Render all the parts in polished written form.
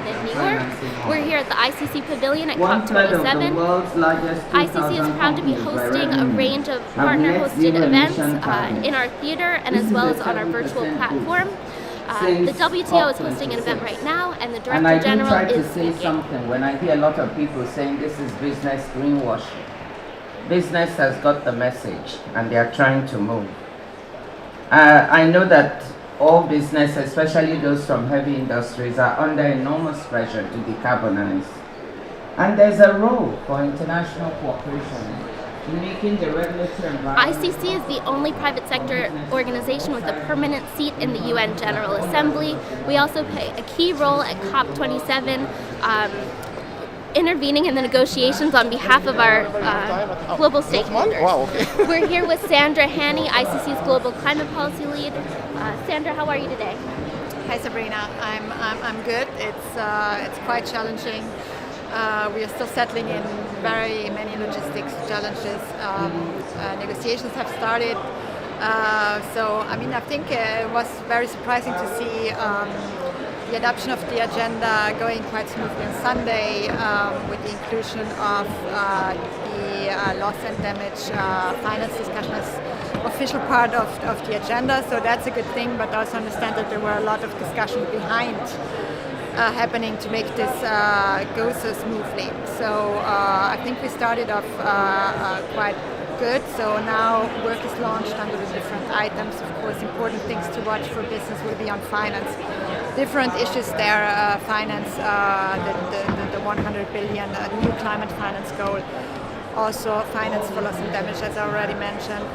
in New York. We're here at the ICC pavilion at One-third of the COP27. world's largest ICC is proud to be hosting a range of partner-hosted events in our theater and as well as on our virtual platform. The WTO is hosting an event right now, and the Director General is speaking. And I do try to say something when I hear a lot of people saying this is business greenwashing. Business has got the message, and they are trying to move. I know that all business, especially those from heavy industries, are under enormous pressure to decarbonize. And there's a role for international cooperation in making the regulatory environment. ICC is the only private sector organization with a permanent seat in the UN General Assembly. We also play a key role at COP27, intervening in the negotiations on behalf of our global stakeholders. Wow, okay. We're here with Sandra Haney, ICC's Global Climate Policy Lead. Sandra, how are you today? Hi Sabrina, I'm good. It's quite challenging. We are still settling in very many logistics challenges. Negotiations have started. I think it was very surprising to see the adoption of the agenda going quite smoothly on Sunday with the inclusion of the loss and damage finance discussion as official part of the agenda. So that's a good thing, but also understand that there were a lot of discussion behind happening to make this go so smoothly. So I think we started off quite good. So now work is launched under the different items. Of course, important things to watch for business will be on finance. Different issues there, finance, the 100 billion new climate finance goal. Also finance for loss and damage, as I already mentioned.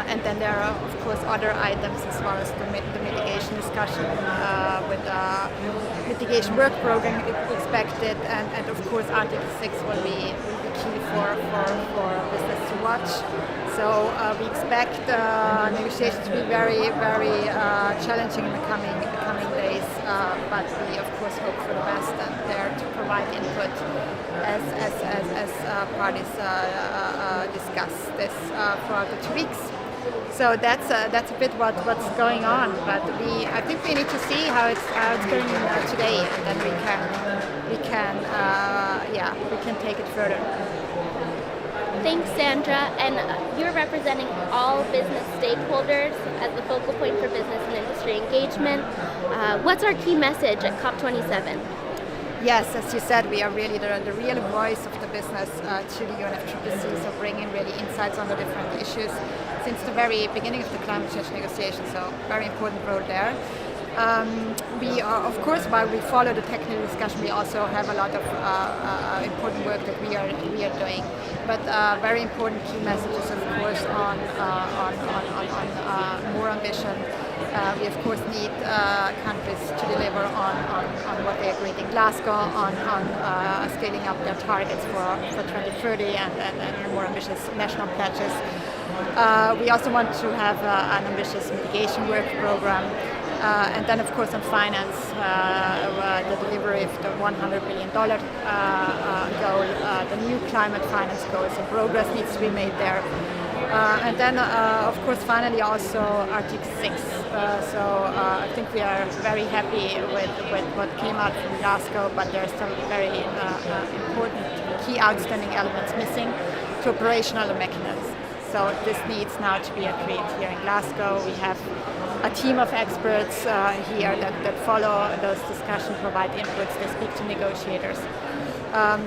And then there are, of course, other items as far as the mitigation discussion with mitigation work program expected, and of course Article 6 will be key for business to watch. So we expect negotiations to be very, very challenging in the coming days, but we of course hope for the best and there to provide input as parties discuss this throughout the 2 weeks. So that's a bit what's going on, but I think we need to see how it's going today, and then we can take it further. Thanks, Sandra. And you're representing all business stakeholders as the focal point for business and industry engagement. What's our key message at COP27? Yes, as you said, we are really the real voice of the business to the UNFCCC, so bringing really insights on the different issues since the very beginning of the climate change negotiations, so very important role there. We are, of course, while we follow the technical discussion, we also have a lot of important work that we are doing. But very important key messages, of course, on more ambition. We of course need countries to deliver on what they agreed in Glasgow, on scaling up their targets for 2030 and more ambitious national pledges. We also want to have an ambitious mitigation work program. And then, of course, on finance, the delivery of the $100 billion goal, the new climate finance goals, so progress needs to be made there. And then, of course, finally also Article 6. I think we are very happy with what came out from Glasgow, but there are still very important key outstanding elements missing to operational mechanisms. So this needs now to be agreed here in Glasgow. We have a team of experts here that follow those discussions, provide inputs, they speak to negotiators.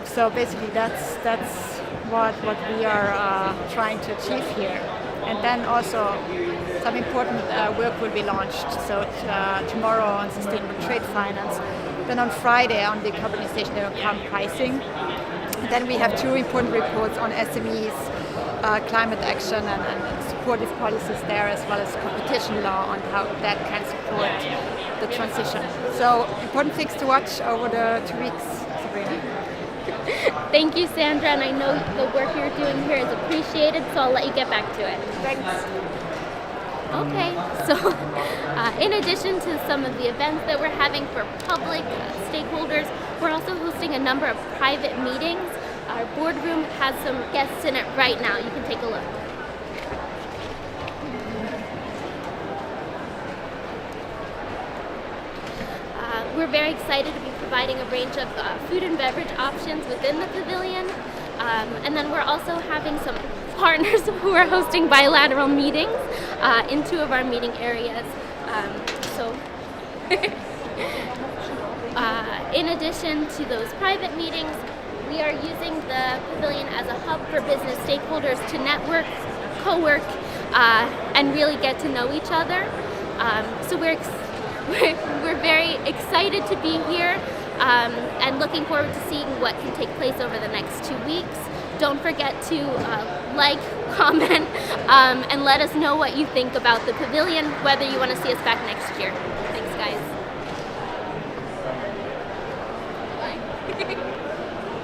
So basically that's what we are trying to achieve here. And then also some important work will be launched. So tomorrow on sustainable trade finance, then on Friday on decarbonization and carbon pricing. And then we have two important reports on SMEs, climate action and supportive policies there, as well as competition law on how that can support the transition. So important things to watch over the 2 weeks, Sabrina. Thank you, Sandra, and I know the work you're doing here is appreciated, so I'll let you get back to it. Thanks. Okay, so in addition to some of the events that we're having for public stakeholders, we're also hosting a number of private meetings. Our boardroom has some guests in it right now. You can take a look. we're very excited to be providing a range of food and beverage options within the pavilion. And then we're also having some partners who are hosting bilateral meetings in 2 of our meeting areas. In addition to those private meetings, we are using the pavilion as a hub for business stakeholders to network, co-work, and really get to know each other. So we're very excited to be here and looking forward to seeing what can take place over the next 2 weeks. Don't forget to like, comment, and let us know what you think about the pavilion, whether you want to see us back next year.